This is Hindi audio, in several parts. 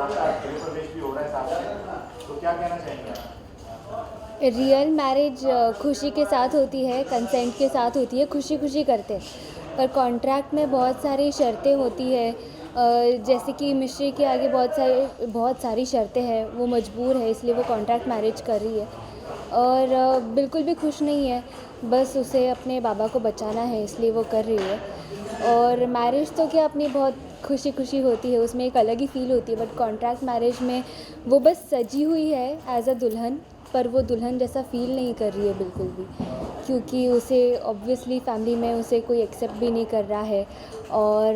आपका गृह प्रवेश भी हो रहा है साथ में, तो क्या कहना चाहेंगे आप? रियल मैरिज खुशी के साथ होती है, कंसेंट के साथ होती है, खुशी खुशी करते हैं। पर कॉन्ट्रैक्ट में बहुत सारी शर्तें होती है, जैसे कि मिश्री के आगे बहुत सारी शर्तें हैं, वो मजबूर है इसलिए वो कॉन्ट्रैक्ट मैरिज कर रही है और बिल्कुल भी खुश नहीं है, बस उसे अपने बाबा को बचाना है इसलिए वो कर रही है। और मैरिज तो क्या अपनी बहुत खुशी खुशी होती है, उसमें एक अलग ही फ़ील होती है, बट कॉन्ट्रैक्ट मैरिज में वो बस सजी हुई है एज अ दुल्हन, पर वो दुल्हन जैसा फ़ील नहीं कर रही है बिल्कुल भी, क्योंकि उसे ऑब्वियसली फैमिली में उसे कोई एक्सेप्ट भी नहीं कर रहा है और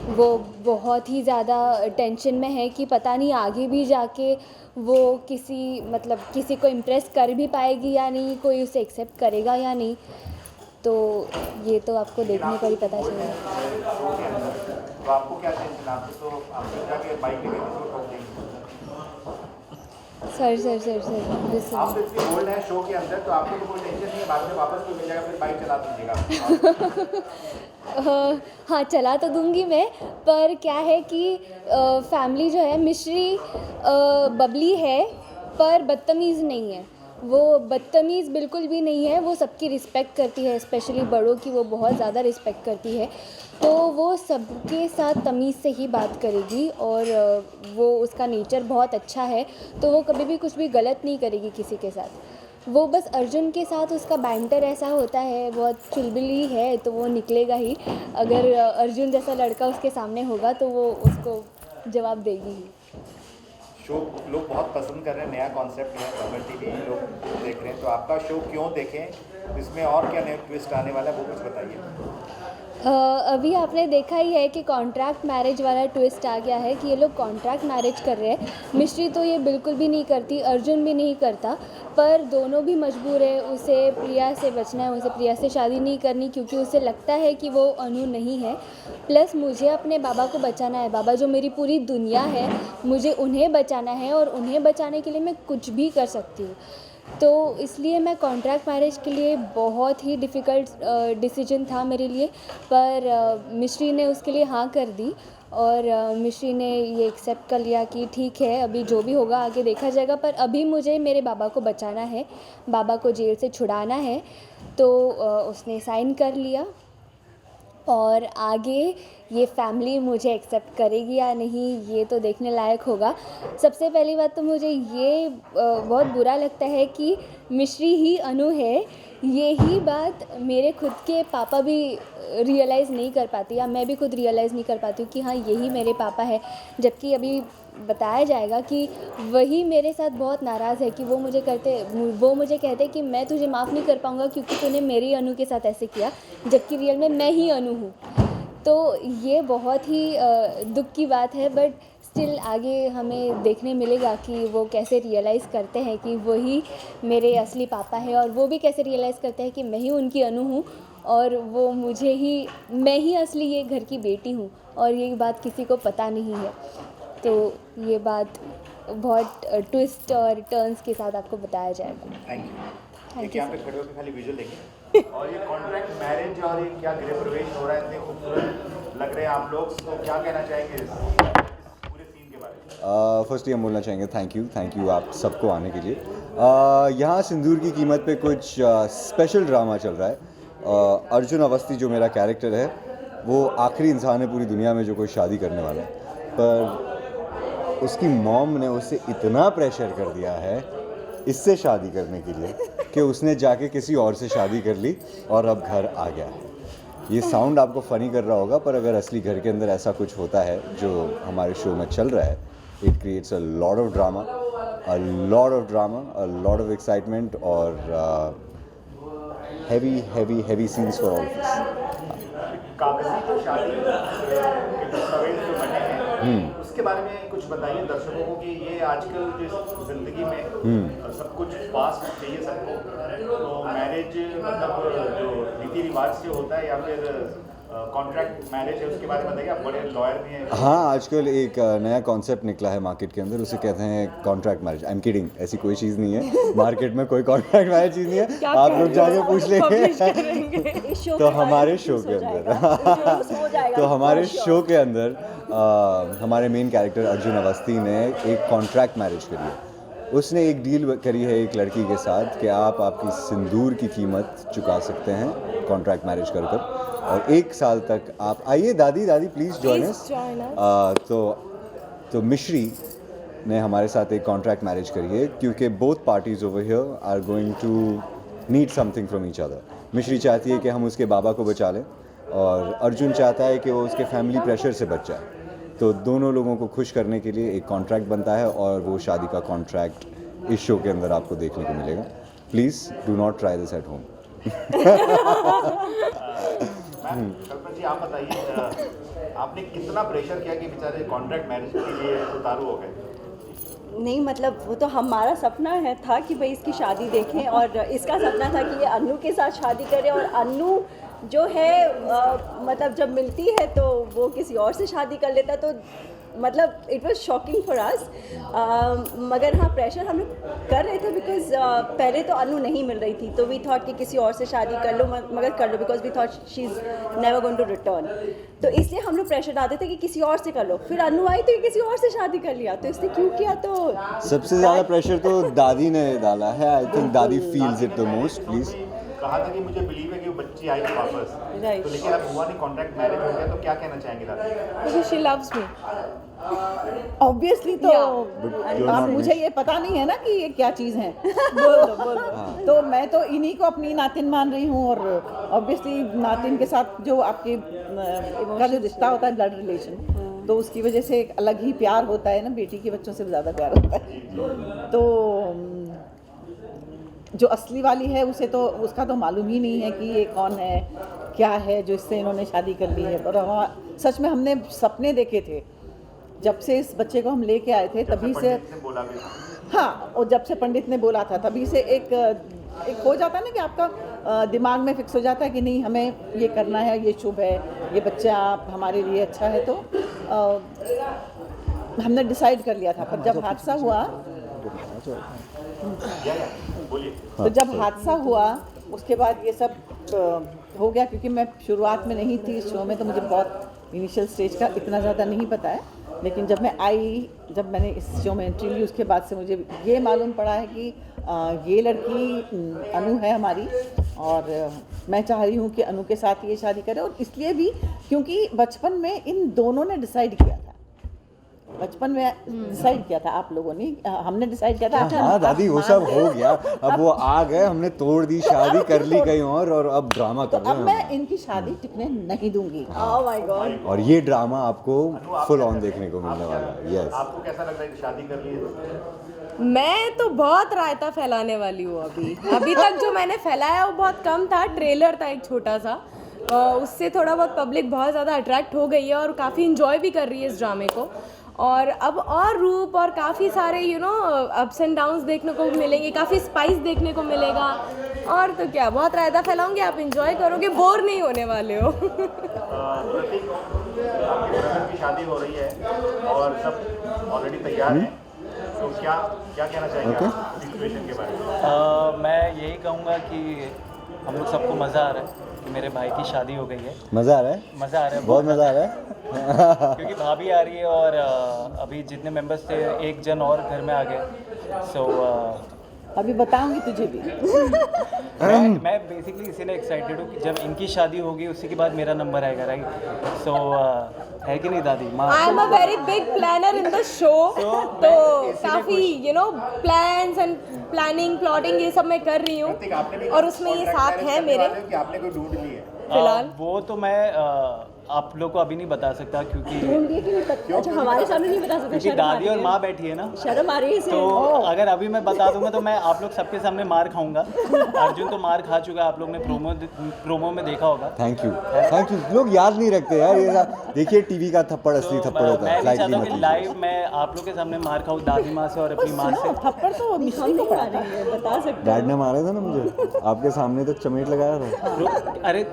वो बहुत ही ज़्यादा टेंशन में है कि पता नहीं आगे भी जाके वो किसी को इम्प्रेस कर भी पाएगी या नहीं, कोई उसे एक्सेप्ट करेगा या नहीं। तो ये तो आपको देखने पर ही पता चलेगा। शो के अंदर तो आपको क्या टेंशन, आपको तो आप जाके बाइक लेके किसी को ठोक देंगे। सर दिस आप तो इतनी बोल्ड है शो के अंदर, तो आपको तो कोई टेंशन नहीं है, बाद में वापस कोई मिल जाएगा फिर बाइक चला दीजिएगा। हाँ, चला तो दूंगी मैं, पर क्या है कि फैमिली जो है मिश्री बबली है पर बदतमीज़ नहीं है, वो बदतमीज़ बिल्कुल भी नहीं है, वो सबकी रिस्पेक्ट करती है, स्पेशली बड़ों की वो बहुत ज़्यादा रिस्पेक्ट करती है, तो वो सबके साथ तमीज़ से ही बात करेगी और वो उसका नेचर बहुत अच्छा है, तो वो कभी भी कुछ भी गलत नहीं करेगी किसी के साथ। वो बस अर्जुन के साथ उसका बैंटर ऐसा होता है, बहुत चुलबुली है तो वो निकलेगा ही, अगर अर्जुन जैसा लड़का उसके सामने होगा तो वो उसको जवाब देगी ही। शो लोग बहुत पसंद कर रहे हैं, नया कॉन्सेप्ट है, खबर टीवी लोग देख रहे हैं, तो आपका शो क्यों देखें, इसमें और क्या नया ट्विस्ट आने वाला है वो कुछ बताइए। अभी आपने देखा ही है कि कॉन्ट्रैक्ट मैरिज वाला ट्विस्ट आ गया है कि ये लोग कॉन्ट्रैक्ट मैरिज कर रहे हैं। मिश्री तो ये बिल्कुल भी नहीं करती, अर्जुन भी नहीं करता, पर दोनों भी मजबूर है, उसे प्रिया से बचना है, उसे प्रिया से शादी नहीं करनी क्योंकि उसे लगता है कि वो अनु नहीं है। प्लस मुझे अपने बाबा को बचाना है, बाबा जो मेरी पूरी दुनिया है, मुझे उन्हें बचाना है और उन्हें बचाने के लिए मैं कुछ भी कर सकती हूँ। तो इसलिए मैं कॉन्ट्रैक्ट मैरिज के लिए बहुत ही डिफ़िकल्ट डिसीजन था मेरे लिए, पर मिश्री ने उसके लिए हाँ कर दी और मिश्री ने ये एक्सेप्ट कर लिया कि ठीक है, अभी जो भी होगा आगे देखा जाएगा, पर अभी मुझे मेरे बाबा को बचाना है, बाबा को जेल से छुड़ाना है। तो उसने साइन कर लिया और आगे ये फैमिली मुझे एक्सेप्ट करेगी या नहीं ये तो देखने लायक होगा। सबसे पहली बात तो मुझे ये बहुत बुरा लगता है कि मिश्री ही अनु है, यही बात मेरे खुद के पापा भी रियलाइज़ नहीं कर पाती या मैं भी खुद रियलाइज़ नहीं कर पाती हूँ कि हाँ यही मेरे पापा है, जबकि अभी बताया जाएगा कि वही मेरे साथ बहुत नाराज़ है कि वो मुझे कहते कि मैं तुझे माफ़ नहीं कर पाऊँगा क्योंकि तूने मेरी अनु के साथ ऐसे किया, जबकि रियल में मैं ही अनु हूँ। तो ये बहुत ही दुख की बात है, बट स्टिल आगे हमें देखने मिलेगा कि वो कैसे रियलाइज़ करते हैं कि वही मेरे असली पापा है और वो भी कैसे रियलाइज़ करते हैं कि मैं ही उनकी अनु हूँ और मैं ही असली ये घर की बेटी हूँ और ये बात किसी को पता नहीं है। तो ये बात बहुत ट्विस्ट और टर्न्स के साथ आपको बताया जाएगा। Thank you. थैंक देखिए यू यहाँ पे सर। खड़े होकर खाली विजुअल देखें और ये कॉन्ट्रैक्ट मैरिज और ये क्या गृह प्रवेश हो रहा है, इतने खूबसूरत लग रहे हैं आप लोग, तो क्या कहना चाहेंगे इस पूरे सीन के बारे में। फर्स्टली हम बोलना चाहेंगे थैंक यू आप सबको आने के लिए। यहाँ सिंदूर की कीमत पे कुछ स्पेशल ड्रामा चल रहा है। अर्जुन अवस्थी जो मेरा कैरेक्टर है वो आखिरी इंसान है पूरी दुनिया में जो कोई शादी करने वाला है, पर उसकी मॉम ने उसे इतना प्रेशर कर दिया है इससे शादी करने के लिए कि उसने जाके किसी और से शादी कर ली और अब घर आ गया है। ये साउंड आपको फ़नी कर रहा होगा, पर अगर असली घर के अंदर ऐसा कुछ होता है जो हमारे शो में चल रहा है, it creates a lot of drama, a lot of excitement और heavy scenes for all of us. कागजी जो शादी के दस्तावेज जो बने हैं उसके बारे में कुछ बताइए दर्शकों को कि ये आजकल जिस जिंदगी में सब कुछ फास्ट चाहिए सबको, तो मैरिज मतलब जो रीति रिवाज से होता है या फिर कॉन्ट्रैक्ट मैरिज है उसके बारे में बताइए, आप बड़े लॉयर भी हैं। हाँ, आजकल एक नया कॉन्सेप्ट निकला है मार्केट के अंदर, उसे कहते हैं contract marriage. I am kidding, ऐसी कोई चीज़ नहीं है मार्केट में, कोई कॉन्ट्रैक्ट मैरिज चीज़ नहीं है, आप लोग जाके पूछ लेंगे। तो हमारे शो के अंदर तो हमारे शो के अंदर हमारे मेन कैरेक्टर अर्जुन अवस्थी ने एक कॉन्ट्रैक्ट मैरिज करी है। उसने एक डील करी है एक लड़की के साथ कि आप आपकी सिंदूर की कीमत चुका सकते हैं कॉन्ट्रैक्ट मैरिज कर कर, और 1 साल तक आप आइए दादी प्लीज़ जॉइन अस। तो मिश्री ने हमारे साथ एक कॉन्ट्रैक्ट मैरिज करी है क्योंकि both parties over here are going to need something from each other. Mishri चाहती है कि हम उसके बाबा को बचा लें और अर्जुन चाहता है कि वो उसके फैमिली प्रेशर से बच जाए। तो दोनों लोगों को खुश करने के लिए एक कॉन्ट्रैक्ट बनता है और वो शादी का कॉन्ट्रैक्ट इस शो के अंदर आपको देखने को मिलेगा। Please do not try this at home. Kalpana ji, आप बताइए, आपने कितना प्रेशर किया कि बेचारे कॉन्ट्रैक्ट मैरिज के लिए उतारू हो गए? नहीं, मतलब वो तो हमारा सपना था कि भाई इसकी शादी देखें, और इसका सपना था कि ये अन्नू के साथ शादी करे, और अन्नू जो है मतलब जब मिलती है तो वो किसी और से शादी कर लेता, तो मतलब it was shocking for us. मगर हाँ, प्रेशर हम लोग कर रहे थे बिकॉज पहले तो अन्नू नहीं मिल रही थी, तो वी थॉट कि किसी और से शादी कर लो, मगर कर लो, because we thought she is never going to return. तो इसलिए हम लोग प्रेशर डालते थे कि किसी और से कर लो। फिर अन्नू आई तो ये किसी और से शादी कर लिया, तो इसने क्यों किया? तो सबसे ज़्यादा प्रेशर तो दादी ने डाला है। आई थिंक दादी feels it the most. Please कहा था कि मुझे बिलीव है कि वो बच्ची आएगी वापस, Right. तो लेकिन अब हुआ नहीं, कॉन्ट्रैक्ट मैरिज हो गया, तो क्या कहना चाहेंगे दादी? Because she loves me. Obviously तो अब मुझे ये पता नहीं है ना कि ये क्या चीज़ है। बोल दो। तो मैं तो इन्हीं को अपनी नातिन मान रही हूँ, और ऑब्वियसली नातिन के साथ जो आपके का जो रिश्ता होता है, ब्लड रिलेशन, तो उसकी वजह से एक अलग ही प्यार होता है ना, बेटी के बच्चों से ज़्यादा प्यार होता है। तो जो असली वाली है उसे तो उसका तो मालूम ही नहीं है कि ये कौन है, क्या है जो इससे इन्होंने शादी कर ली है। और सच में हमने सपने देखे थे जब से इस बच्चे को हम लेके आए थे, तभी से बोला भी। हाँ, और जब से पंडित ने बोला था तभी से एक हो जाता है ना कि आपका दिमाग में फिक्स हो जाता है कि नहीं, हमें ये करना है, ये शुभ है, ये बच्चा हमारे लिए अच्छा है। तो हमने डिसाइड कर लिया था। पर जब हादसा हुआ तो जब हादसा हुआ उसके बाद ये सब हो गया, क्योंकि मैं शुरुआत में नहीं थी इस शो में, तो मुझे बहुत इनिशियल स्टेज का इतना ज़्यादा नहीं पता है। लेकिन जब मैं आई, जब मैंने इस शो में एंट्री ली, उसके बाद से मुझे ये मालूम पड़ा है कि ये लड़की अनु है हमारी, और मैं चाह रही हूँ कि अनु के साथ ये शादी करे। और इसलिए भी क्योंकि बचपन में इन दोनों ने डिसाइड किया था, बचपन में डिसाइड किया था, आप लोगों ने, हमने डिसाइड किया था। हाँ दादी, वो सब हो गया, अब वो आ गए, हमने तोड़ दी, शादी कर ली कहीं और अब ड्रामा कर तो रहे अब हैं मैं इनकी शादी टिकने नहीं दूंगी। Oh my God. और ये ड्रामा आपको फुल ऑन देखने को मिलने वाला है। यस, आपको कैसा लग रहा है कि शादी कर ली है? मैं तो बहुत रायता फैलाने वाली हूँ अभी तक जो मैंने फैलाया वो बहुत कम था। ट्रेलर था एक छोटा सा, उससे थोड़ा बहुत पब्लिक बहुत ज़्यादा अट्रैक्ट हो गई है और काफ़ी इन्जॉय भी कर रही है इस ड्रामे को। और अब और रूप और काफ़ी सारे अप्स एंड डाउन्स देखने को मिलेंगे, काफ़ी स्पाइस देखने को मिलेगा। और तो क्या, बहुत रायता फैलाऊंगे, आप इंजॉय करोगे, बोर नहीं होने वाले हो। प्रतीक, आपके ब्रदर की शादी हो रही है और सब ऑलरेडी तैयार हैं, तो क्या कहना चाहेंगे आप सिचुएशन के बारे में? मैं यही कहूँगा कि हम लोग सबको मज़ा आ रहा है कि मेरे भाई की शादी हो गई है। मज़ा आ रहा है, मज़ा आ रहा है, बहुत मज़ा आ रहा है। क्योंकि भाभी आ रही है और अभी जितने मेंबर्स थे एक जन और घर में आ गए। सो अभी बताऊंगी तुझे भी। मैं बेसिकली इसीलिए एक्साइटेड हूँ कि जब इनकी शादी होगी उसी के बाद मेरा नंबर आएगा, राइट? सो है कि नहीं दादी? I am a very big planner in the show, तो काफ़ी प्लान्स एंड प्लानिंग प्लॉटिंग ये सब मैं कर रही हूँ, और उसमें ये साथ है मेरे। कि आपने कोई ढूंढ ली है? फिलहाल वो तो मैं आप लोग को अभी नहीं बता सकता, क्योंकि अच्छा, हमारे सामने नहीं बता सकते, क्योंकि शर्म आ दादी रही और है। माँ बैठी है ना, शर्म आ रही है इसे। तो अगर अभी मैं बता दूंगा तो मैं आप लोग सबके सामने मार खाऊंगा। अर्जुन तो मार खा चुका है, आप लोग ने प्रोमो में देखा होगा। Thank you. लोग याद नहीं रखते यार ये सब। देखिए टीवी का थप्पड़ असली थप्पड़ होता है। मैं नहीं चाहता हूँ कि लाइव मैं आप लोग के सामने मार खाऊँ, दादी माँ से और अपनी माँ से। थप्पड़ तो मिश्री को पड़ा था, बता सकते। डैड ने मारा था ना मुझे, आपके सामने तो चमेट लगाया था। अरे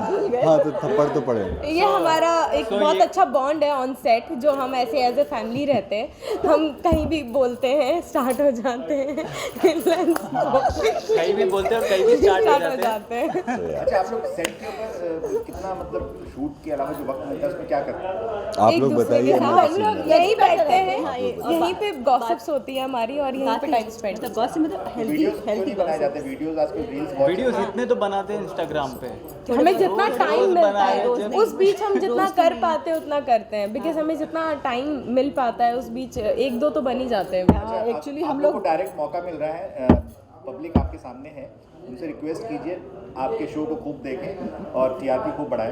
हाँ, तो थप्पड़ तो पड़े। ये हमारा एक बहुत अच्छा बॉन्ड है ऑन सेट, जो हम ऐसे एज ए फैमिली रहते हैं। हम कहीं भी बोलते हैं स्टार्ट हो जाते हैं, कहीं भी बोलते हैं और कहीं भी स्टार्ट हो जाते हैं। अच्छा, आप लोग सेट के ऊपर कितना मतलब शूट के अलावा जो वक्त मिलता है उसमें क्या करते हैं? आप एक लोग दूसरे बताइए के साथ हमारे हम scene लोग में। यहीं बैठते हैं, हाँ, यहीं पे गॉसिप्स होती है हमारी और यहीं पे टाइम स्पेंड मतलब गॉसिप मतलब हेल्दी वीडियोस क्यों हेल्दी नहीं बनाए जाते? वीडियोस आजकल रील्स बहुत वीडियोस इतने तो बनाते हैं इंस्टाग्राम पे। हमें जितना टाइम मिलता बनाए, है जब- उस बीच हम जितना कर पाते हैं उतना करते हैं, बिकॉज हमें जितना टाइम मिल पाता है उस बीच एक दो तो बन ही जाते हैं। एक्चुअली आप हम लोग लोग को डायरेक्ट मौका मिल रहा है, पब्लिक आपके सामने है, उनसे रिक्वेस्ट कीजिए आपके शो को खूब देखें और टीआरपी खूब बढ़ाएं।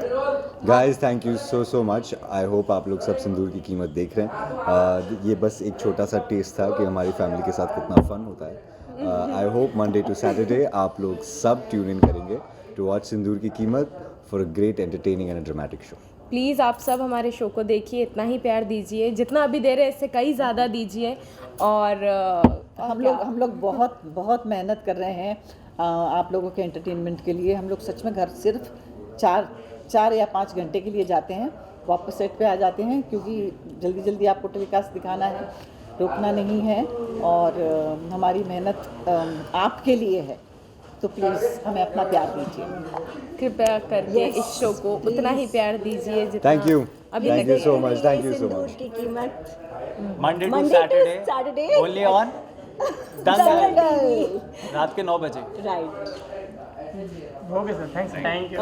Guys thank you so much. I hope आप लोग सब सिंदूर की कीमत देख रहे हैं। ये बस एक छोटा सा टेस्ट था कि हमारी फैमिली के साथ कितना फन होता है। I hope Monday to Saturday आप लोग सब ट्यून इन करेंगे टू वॉच सिंदूर की कीमत for a great entertaining and dramatic show. Please आप सब हमारे शो को देखिए, इतना ही प्यार दीजिए जितना अभी दे रहे हैं, इससे कई ज़्यादा दीजिए। और हम लोग बहुत बहुत मेहनत कर रहे हैं आप लोगों के एंटरटेनमेंट के लिए। हम लोग सच में घर सिर्फ 4 या 5 घंटे के लिए जाते हैं, वापस सेट पे आ जाते हैं, क्योंकि जल्दी जल्दी आपको टेलीकास्ट दिखाना है, रोकना नहीं है। और हमारी मेहनत आपके लिए है, तो प्लीज़ हमें अपना प्यार दीजिए। कृपया करके इस शो को उतना ही प्यार दीजिए जितना थैंक यू अभी थैंक यू सो मच ये thank you so Sindoor much. की कीमत Monday to Monday to Saturday Saturday। Only on Dangal रात के 9 बजे। Right. Okay sir, thanks, thank you.